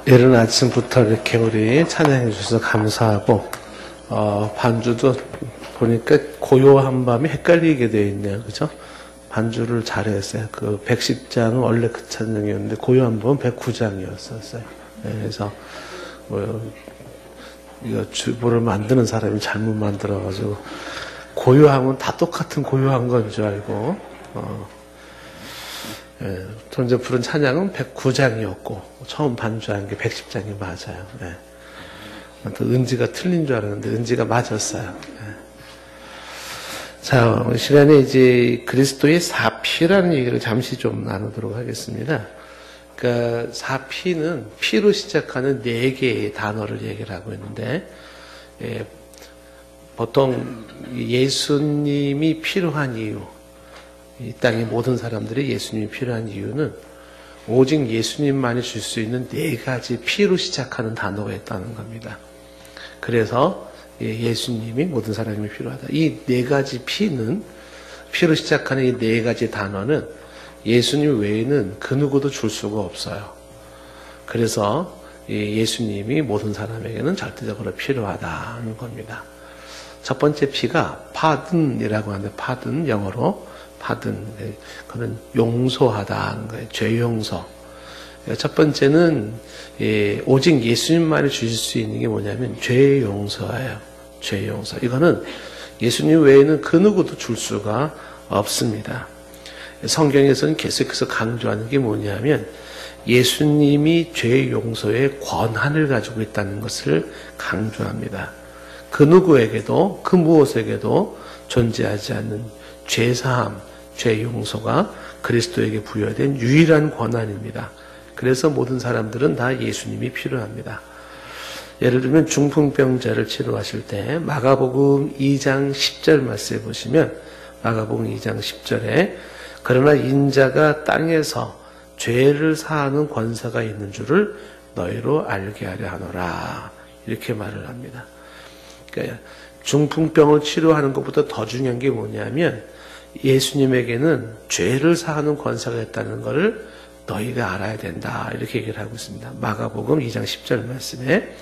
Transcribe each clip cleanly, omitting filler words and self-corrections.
이른 아침부터 이렇게 우리 찬양해 주셔서 감사하고, 반주도 보니까 고요한 밤이 헷갈리게 되어 있네요. 그죠? 반주를 잘했어요. 그 110장은 원래 그 찬양이었는데, 고요한 밤은 109장이었었어요. 네, 그래서, 이거 주보를 만드는 사람이 잘못 만들어가지고, 고요함은 다 똑같은 고요한 건 줄 알고, 전제 부른 찬양은 109장이었고 처음 반주한 게 110장이 맞아요. 또 은지가 틀린 줄 알았는데 은지가 맞았어요. 자, 이 시간에 이제 그리스도의 사피라는 얘기를 잠시 좀 나누도록 하겠습니다. 그러니까 사피는 피로 시작하는 4개의 단어를 얘기를 하고 있는데, 보통 예수님이 필요한 이유, 이 땅의 모든 사람들이 예수님이 필요한 이유는 오직 예수님만이 줄 수 있는 4가지 피로 시작하는 단어가 있다는 겁니다. 그래서 예수님이 모든 사람이 필요하다. 이 4가지 피로 시작하는 이 4가지 단어는 예수님 외에는 그 누구도 줄 수가 없어요. 그래서 예수님이 모든 사람에게는 절대적으로 필요하다는 겁니다. 첫 번째 피가 pardon이라고 하는데, pardon, 영어로 pardon, 그건 용서하다는 거예요. 죄 용서. 첫 번째는 오직 예수님만이 주실 수 있는 게 뭐냐면 죄 용서예요. 죄 용서. 이거는 예수님 외에는 그 누구도 줄 수가 없습니다. 성경에서는 계속해서 강조하는 게 뭐냐면 예수님이 죄 용서의 권한을 가지고 있다는 것을 강조합니다. 그 누구에게도, 그 무엇에게도 존재하지 않는 죄사함, 죄 용서가 그리스도에게 부여된 유일한 권한입니다. 그래서 모든 사람들은 다 예수님이 필요합니다. 예를 들면 중풍병자를 치료하실 때 마가복음 2장 10절 말씀에 보시면, 마가복음 2장 10절에 그러나 인자가 땅에서 죄를 사하는 권세가 있는 줄을 너희로 알게 하려 하노라, 이렇게 말을 합니다. 그러니까 중풍병을 치료하는 것보다 더 중요한 게 뭐냐면 예수님에게는 죄를 사하는 권세가 있다는 것을 너희가 알아야 된다, 이렇게 얘기를 하고 있습니다. 마가복음 2장 10절 말씀에.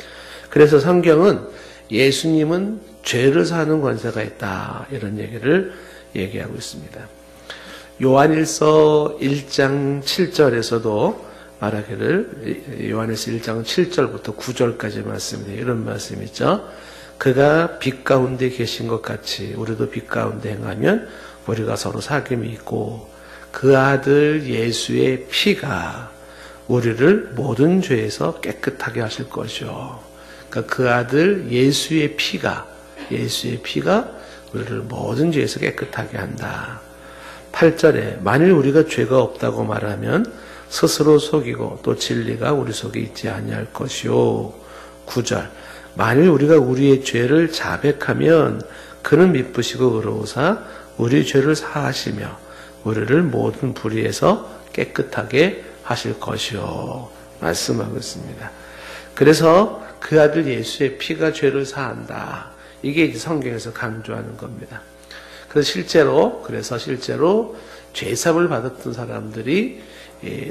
그래서 성경은 예수님은 죄를 사하는 권세가 있다, 이런 얘기를 얘기하고 있습니다. 요한일서 1장 7절에서도 말하기를, 요한일서 1장 7절부터 9절까지 말씀인데 이런 말씀이 있죠. 그가 빛 가운데 계신 것 같이 우리도 빛 가운데 행하면 우리가 서로 사귐이 있고 그 아들 예수의 피가 우리를 모든 죄에서 깨끗하게 하실 것이요. 그러니까 그 아들 예수의 피가 우리를 모든 죄에서 깨끗하게 한다. 8절에 만일 우리가 죄가 없다고 말하면 스스로 속이고 또 진리가 우리 속에 있지 아니할 것이요. 9절 만일 우리가 우리의 죄를 자백하면 그는 미쁘시고 의로우사 우리 죄를 사하시며 우리를 모든 불의에서 깨끗하게 하실 것이요, 말씀하고 있습니다. 그래서 그 아들 예수의 피가 죄를 사한다, 이게 이제 성경에서 강조하는 겁니다. 그래서 실제로 죄사함을 받았던 사람들이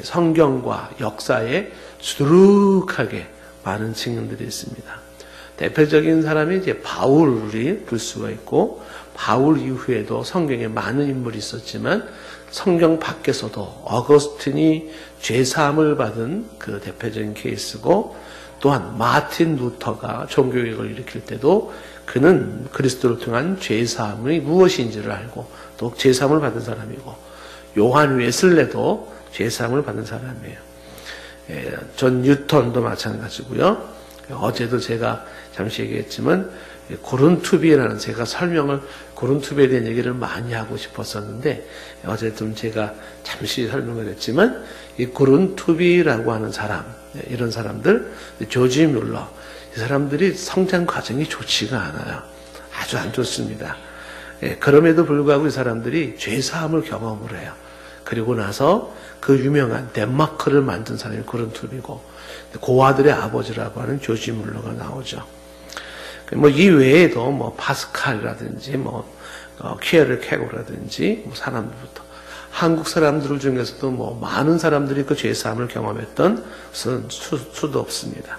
성경과 역사에 수두룩하게 많은 증인들이 있습니다. 대표적인 사람이 이제 바울이 볼 수가 있고, 바울 이후에도 성경에 많은 인물이 있었지만 성경 밖에서도 어거스틴이 죄사함을 받은 그 대표적인 케이스고, 또한 마틴 루터가 종교개혁을 일으킬 때도 그는 그리스도를 통한 죄사함이 무엇인지를 알고 또 죄사함을 받은 사람이고, 요한 웨슬레도 죄사함을 받은 사람이에요. 존 뉴턴도 마찬가지고요. 어제도 제가 잠시 얘기했지만 고른투비라는, 제가 고른투비에 대한 얘기를 많이 하고 싶었었는데 어제 좀 제가 잠시 설명을 했지만 이 고른투비라고 하는 사람, 이런 사람들, 조지 뮬러, 이 사람들이 성장 과정이 좋지가 않아요. 아주 안 좋습니다. 그럼에도 불구하고 이 사람들이 죄사함을 경험을 해요. 그리고 나서 그 유명한 덴마크를 만든 사람이 고른투비고, 고아들의 아버지라고 하는 조지 뮬러가 나오죠. 이 외에도 파스칼이라든지 퀴에르 케고라든지 사람들부터 한국 사람들 중에서도 뭐 많은 사람들이 그 죄사함을 경험했던 것은 수도 없습니다.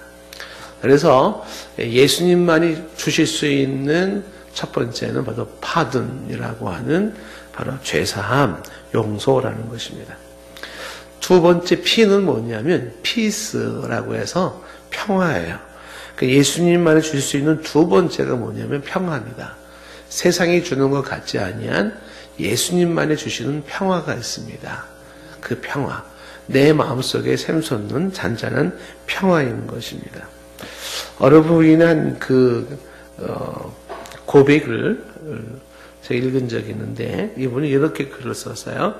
그래서 예수님만이 주실 수 있는 첫 번째는 바로 파든이라고 하는 바로 죄사함, 용서라는 것입니다. 두 번째 P는 뭐냐면 피스라고 해서 평화예요. 예수님만이 주실 수 있는 두 번째가 뭐냐면 평화입니다. 세상이 주는 것 같지 아니한 예수님만이 주시는 평화가 있습니다. 그 평화, 내 마음속에 샘솟는 잔잔한 평화인 것입니다. 어느 부인이 한 고백을 제가 읽은 적이 있는데 이분이 이렇게 글을 썼어요.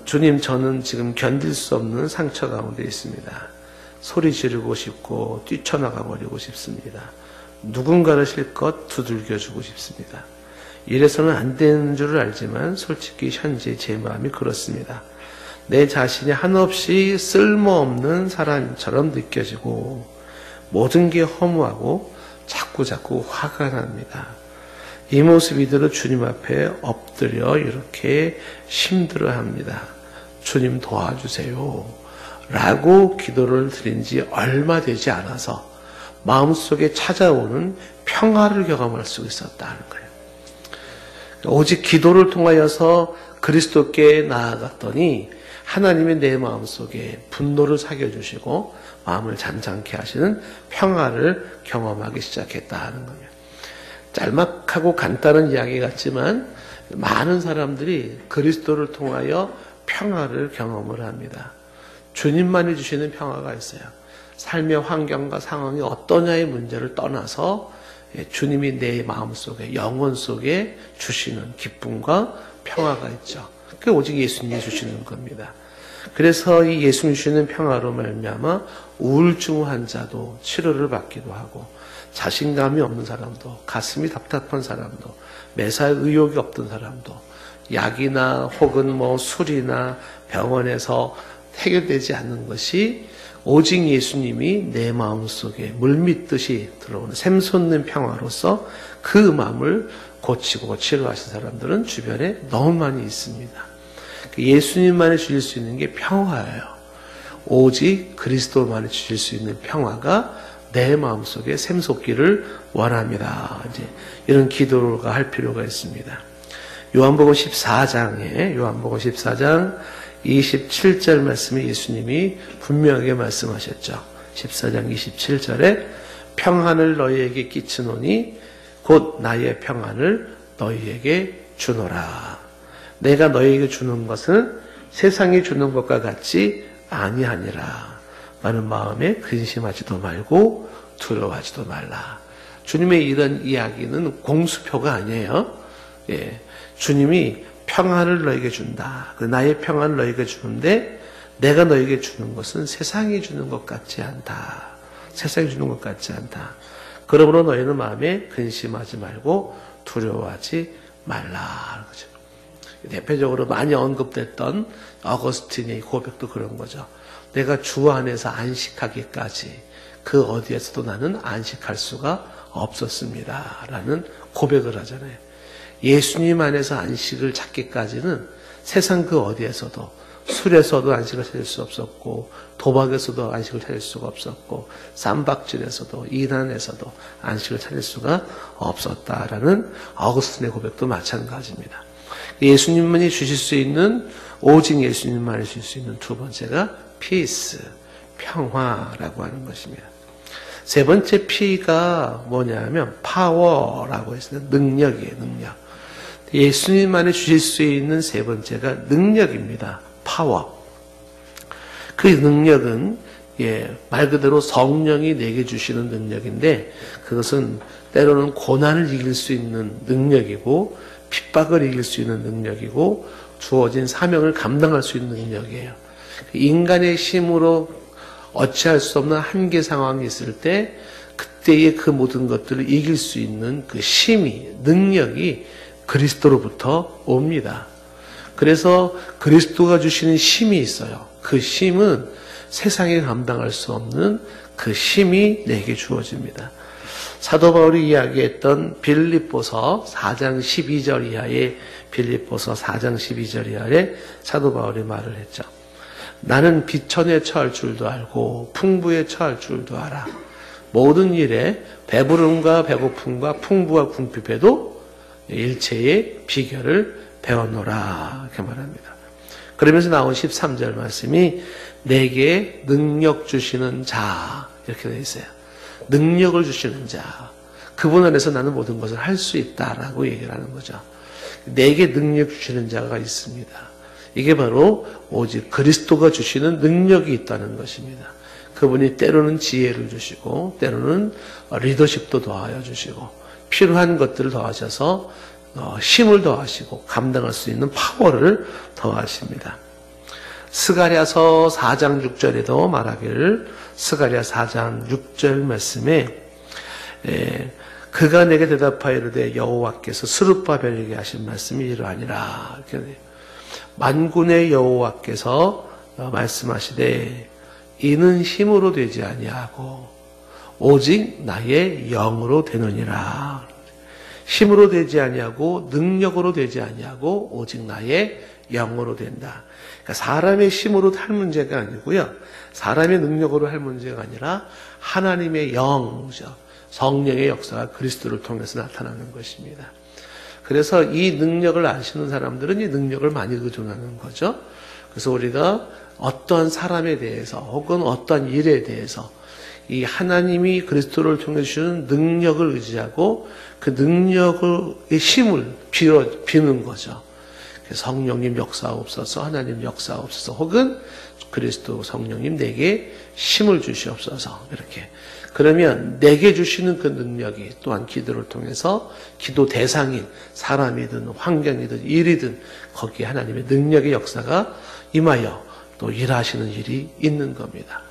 주님, 저는 지금 견딜 수 없는 상처 가운데 있습니다. 소리 지르고 싶고 뛰쳐나가 버리고 싶습니다. 누군가를 실컷 두들겨주고 싶습니다. 이래서는 안 되는 줄 알지만 솔직히 현재 제 마음이 그렇습니다. 내 자신이 한없이 쓸모없는 사람처럼 느껴지고 모든 게 허무하고 자꾸 화가 납니다. 이 모습 이대로 주님 앞에 엎드려 이렇게 힘들어합니다. 주님 도와주세요. 라고 기도를 드린 지 얼마 되지 않아서 마음속에 찾아오는 평화를 경험할 수 있었다는 거예요. 오직 기도를 통하여서 그리스도께 나아갔더니 하나님이 내 마음속에 분노를 사겨주시고 마음을 잔잔케 하시는 평화를 경험하기 시작했다는 거예요. 짤막하고 간단한 이야기 같지만 많은 사람들이 그리스도를 통하여 평화를 경험을 합니다. 주님만이 주시는 평화가 있어요. 삶의 환경과 상황이 어떠냐의 문제를 떠나서 주님이 내 마음속에 영혼 속에 주시는 기쁨과 평화가 있죠. 그게 오직 예수님이 주시는 겁니다. 그래서 이 예수님이 주시는 평화로 말미암아 우울증 환자도 치료를 받기도 하고 자신감이 없는 사람도 가슴이 답답한 사람도 매사에 의욕이 없던 사람도 약이나 혹은 술이나 병원에서 해결되지 않는 것이 오직 예수님이 내 마음속에 물밀듯이 들어오는 샘솟는 평화로서 그 마음을 고치고 치료하신 사람들은 주변에 너무 많이 있습니다. 예수님만이 주실 수 있는 게 평화예요. 오직 그리스도만이 주실 수 있는 평화가 내 마음속에 샘솟기를 원합니다. 이제 이런 기도가 할 필요가 있습니다. 요한복음 14장 27절 말씀에 예수님이 분명하게 말씀하셨죠. 14장 27절에 평안을 너희에게 끼치노니 곧 나의 평안을 너희에게 주노라. 내가 너희에게 주는 것은 세상이 주는 것과 같지 아니하니라. 많은 마음에 근심하지도 말고 두려워하지도 말라. 주님의 이런 이야기는 공수표가 아니에요. 주님이 평안을 너에게 준다. 나의 평안을 너에게 주는데 내가 너에게 주는 것은 세상이 주는 것 같지 않다. 세상이 주는 것 같지 않다. 그러므로 너희는 마음에 근심하지 말고 두려워하지 말라. 그렇죠. 대표적으로 많이 언급됐던 어거스틴의 고백도 그런 거죠. 내가 주 안에서 안식하기까지 그 어디에서도 나는 안식할 수가 없었습니다. 라는 고백을 하잖아요. 예수님 안에서 안식을 찾기까지는 세상 그 어디에서도 술에서도 안식을 찾을 수 없었고 도박에서도 안식을 찾을 수가 없었고 쌈박질에서도 이단에서도 안식을 찾을 수가 없었다라는 어거스틴의 고백도 마찬가지입니다. 예수님만이 주실 수 있는 오직 예수님만이 주실 수 있는 두 번째가 피스, 평화라고 하는 것입니다. 세 번째 P가 뭐냐면 파워라고 해서 능력이에요. 능력. 예수님만이 주실 수 있는 세 번째가 능력입니다. 파워. 그 능력은 말 그대로 성령이 내게 주시는 능력인데 그것은 때로는 고난을 이길 수 있는 능력이고 핍박을 이길 수 있는 능력이고 주어진 사명을 감당할 수 있는 능력이에요. 인간의 힘으로 어찌할 수 없는 한계 상황이 있을 때 그때의 그 모든 것들을 이길 수 있는 그 힘이 능력이 그리스도로부터 옵니다. 그래서 그리스도가 주시는 힘이 있어요. 그 힘은 세상에 감당할 수 없는 그 힘이 내게 주어집니다. 사도 바울이 이야기했던 빌립보서 4장 12절 이하의 빌립보서 4장 12절 이하에 사도 바울이 말을 했죠. 나는 비천에 처할 줄도 알고 풍부에 처할 줄도 알아. 모든 일에 배부름과 배고픔과 풍부와 궁핍에도 일체의 비결을 배워노라. 이렇게 말합니다. 그러면서 나온 13절 말씀이 내게 능력 주시는 자 이렇게 되어 있어요. 능력을 주시는 자. 그분 안에서 나는 모든 것을 할 수 있다라고 얘기를 하는 거죠. 내게 능력 주시는 자가 있습니다. 이게 바로 오직 그리스도가 주시는 능력이 있다는 것입니다. 그분이 때로는 지혜를 주시고 때로는 리더십도 더하여 주시고 필요한 것들을 더하셔서 힘을 더하시고 감당할 수 있는 파워를 더하십니다. 스가랴서 4장 6절에도 말하기를 스가랴 4장 6절 말씀에 그가 내게 대답하여 이르되 여호와께서 스룹바벨에게 하신 말씀이 이러하니라. 만군의 여호와께서 말씀하시되 이는 힘으로 되지 아니하고 오직 나의 영으로 되느니라. 힘으로 되지 아니하고 능력으로 되지 아니하고 오직 나의 영으로 된다. 그러니까 사람의 힘으로 할 문제가 아니고요. 사람의 능력으로 할 문제가 아니라 하나님의 영이죠. 성령의 역사가 그리스도를 통해서 나타나는 것입니다. 그래서 이 능력을 아시는 사람들은 이 능력을 많이 의존하는 거죠. 그래서 우리가 어떠한 사람에 대해서 혹은 어떠한 일에 대해서 이 하나님이 그리스도를 통해 주시는 능력을 의지하고 그 능력의 힘을 비는 거죠. 성령님 역사옵소서, 하나님 역사옵소서, 혹은 그리스도 성령님 내게 힘을 주시옵소서. 이렇게. 그러면 내게 주시는 그 능력이 또한 기도를 통해서 기도 대상인 사람이든 환경이든 일이든 거기에 하나님의 능력의 역사가 임하여 또 일하시는 일이 있는 겁니다.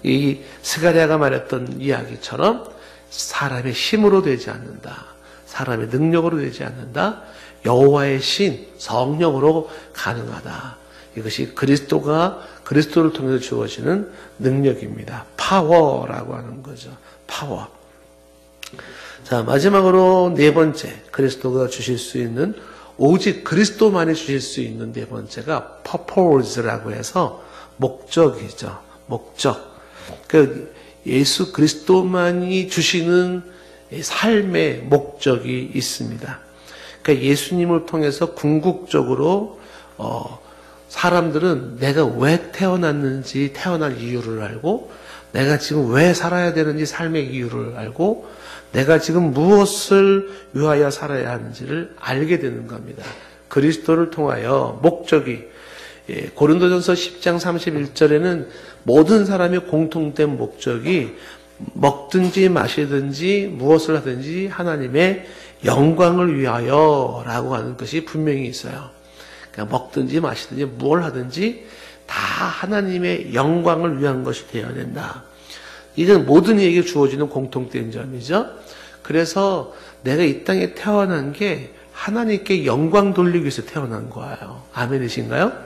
이 스가랴가 말했던 이야기처럼 사람의 힘으로 되지 않는다. 사람의 능력으로 되지 않는다. 여호와의 신, 성령으로 가능하다. 이것이 그리스도를 통해서 주어지는 능력입니다. 파워라고 하는 거죠. 파워. 자, 마지막으로 네 번째, 그리스도가 주실 수 있는, 오직 그리스도만이 주실 수 있는 네 번째가 purpose라고 해서 목적이죠. 목적. 예수 그리스도만이 주시는 삶의 목적이 있습니다. 그러니까 예수님을 통해서 궁극적으로 사람들은 내가 왜 태어났는지 태어난 이유를 알고 내가 지금 왜 살아야 되는지 삶의 이유를 알고 내가 지금 무엇을 위하여 살아야 하는지를 알게 되는 겁니다. 그리스도를 통하여 목적이 고린도전서 10장 31절에는 모든 사람의 공통된 목적이 먹든지 마시든지 무엇을 하든지 하나님의 영광을 위하여 라고 하는 것이 분명히 있어요. 그러니까 먹든지 마시든지 뭘 하든지 다 하나님의 영광을 위한 것이 되어야 된다. 이건 모든 이에게 주어지는 공통된 점이죠. 그래서 내가 이 땅에 태어난 게 하나님께 영광 돌리기 위해서 태어난 거예요. 아멘이신가요?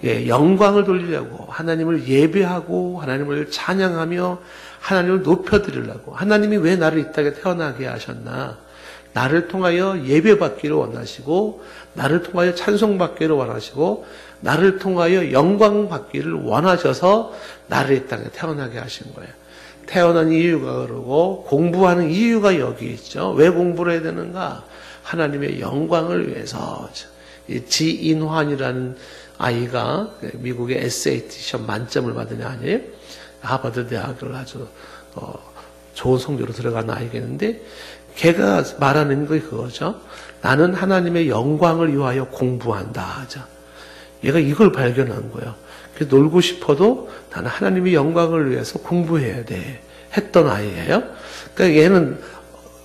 예, 영광을 돌리려고 하나님을 예배하고 하나님을 찬양하며 하나님을 높여드리려고 하나님이 왜 나를 이 땅에 태어나게 하셨나? 나를 통하여 예배받기를 원하시고 나를 통하여 찬송받기를 원하시고 나를 통하여 영광받기를 원하셔서 나를 이 땅에 태어나게 하신 거예요. 태어난 이유가 그러고 공부하는 이유가 여기 있죠. 왜 공부를 해야 되는가? 하나님의 영광을 위해서. 지인환이라는 아이가 미국의 SAT 시험 만점을 받은 아이예요. 하버드 대학을 아주 좋은 성적으로 들어간 아이겠는데 걔가 말하는 게 그거죠. 나는 하나님의 영광을 위하여 공부한다 하죠. 얘가 이걸 발견한 거예요. 그래서 놀고 싶어도 나는 하나님의 영광을 위해서 공부해야 돼 했던 아이예요. 그러니까 얘는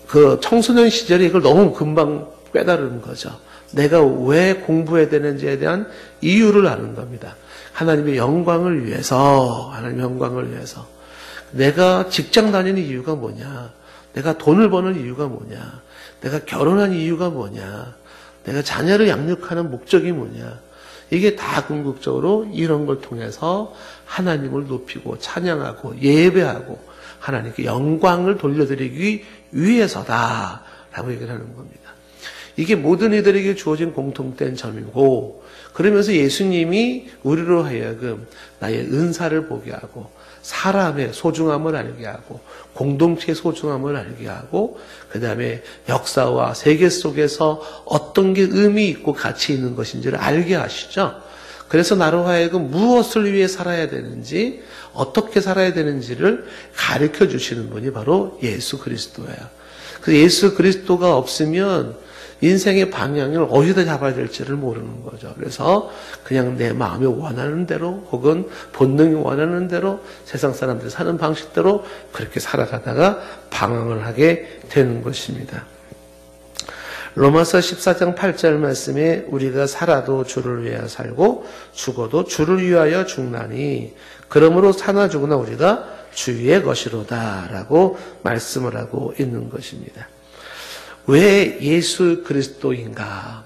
그 청소년 시절에 이걸 너무 금방 깨달은 거죠. 내가 왜 공부해야 되는지에 대한 이유를 아는 겁니다. 하나님의 영광을 위해서, 하나님의 영광을 위해서. 내가 직장 다니는 이유가 뭐냐? 내가 돈을 버는 이유가 뭐냐? 내가 결혼한 이유가 뭐냐? 내가 자녀를 양육하는 목적이 뭐냐? 이게 다 궁극적으로 이런 걸 통해서 하나님을 높이고 찬양하고 예배하고 하나님께 영광을 돌려드리기 위해서다라고 얘기를 하는 겁니다. 이게 모든 이들에게 주어진 공통된 점이고, 그러면서 예수님이 우리로 하여금 나의 은사를 보게 하고 사람의 소중함을 알게 하고 공동체의 소중함을 알게 하고 그 다음에 역사와 세계 속에서 어떤 게 의미 있고 가치 있는 것인지를 알게 하시죠. 그래서 나로 하여금 무엇을 위해 살아야 되는지 어떻게 살아야 되는지를 가르쳐 주시는 분이 바로 예수 그리스도예요. 그래서 예수 그리스도가 없으면 인생의 방향을 어디다 잡아야 될지를 모르는 거죠. 그래서 그냥 내 마음이 원하는 대로 혹은 본능이 원하는 대로 세상 사람들이 사는 방식대로 그렇게 살아가다가 방황을 하게 되는 것입니다. 로마서 14장 8절 말씀에 우리가 살아도 주를 위하여 살고 죽어도 주를 위하여 죽나니 그러므로 사나 죽으나 우리가 주의 것이로다 라고 말씀을 하고 있는 것입니다. 왜 예수 그리스도인가?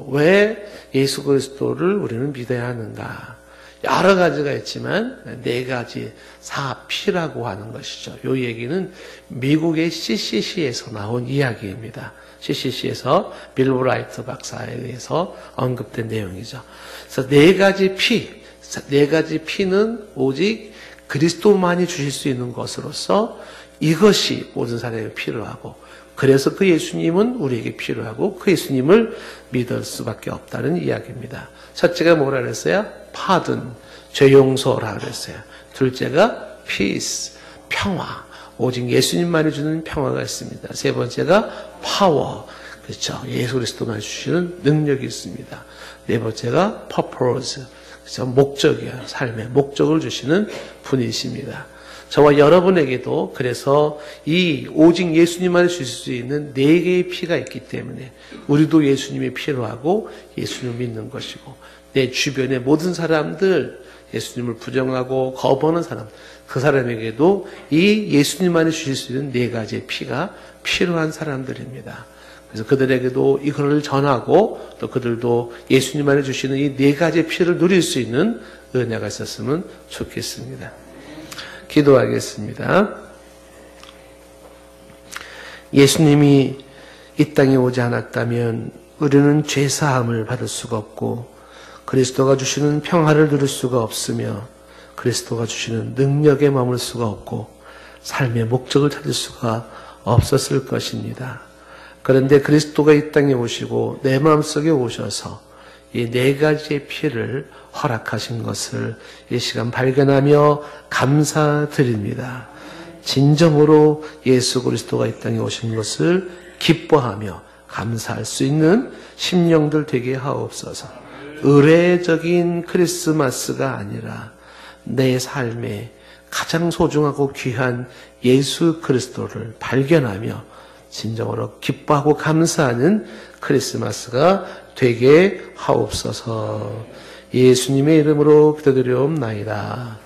왜 예수 그리스도를 우리는 믿어야 하는가? 여러 가지가 있지만 네 가지 사피라고 하는 것이죠. 이 얘기는 미국의 CCC에서 나온 이야기입니다. CCC에서 빌 브라이트 박사에 의해서 언급된 내용이죠. 그래서 네 가지 피는 오직 그리스도만이 주실 수 있는 것으로서 이것이 모든 사람에게 필요하고 그래서 그 예수님은 우리에게 필요하고 그 예수님을 믿을 수밖에 없다는 이야기입니다. 첫째가 뭐라 그랬어요? pardon, 죄 용서라 그랬어요. 둘째가 peace, 평화. 오직 예수님만이 주는 평화가 있습니다. 세 번째가 power, 그렇죠. 예수 그리스도만 주시는 능력이 있습니다. 네 번째가 purpose, 그렇죠. 목적이에요. 삶의 목적을 주시는 분이십니다. 저와 여러분에게도 그래서 이 오직 예수님만을 주실 수 있는 네 개의 피가 있기 때문에 우리도 예수님이 필요하고 예수님을 믿는 것이고 내 주변의 모든 사람들 예수님을 부정하고 거부하는 사람 그 사람에게도 이 예수님만이 주실 수 있는 네 가지의 피가 필요한 사람들입니다. 그래서 그들에게도 이것을 전하고 또 그들도 예수님만이 주시는 이 네 가지의 피를 누릴 수 있는 은혜가 있었으면 좋겠습니다. 기도하겠습니다. 예수님이 이 땅에 오지 않았다면 우리는 죄사함을 받을 수가 없고 그리스도가 주시는 평화를 누릴 수가 없으며 그리스도가 주시는 능력에 머물 수가 없고 삶의 목적을 찾을 수가 없었을 것입니다. 그런데 그리스도가 이 땅에 오시고 내 마음속에 오셔서 이 네 가지의 피를 허락하신 것을 이 시간 발견하며 감사드립니다. 진정으로 예수 그리스도가 이 땅에 오신 것을 기뻐하며 감사할 수 있는 심령들 되게 하옵소서. 의례적인 크리스마스가 아니라 내 삶에 가장 소중하고 귀한 예수 그리스도를 발견하며 진정으로 기뻐하고 감사하는 크리스마스가 되게 하옵소서. 예수님의 이름으로 기도드리옵나이다.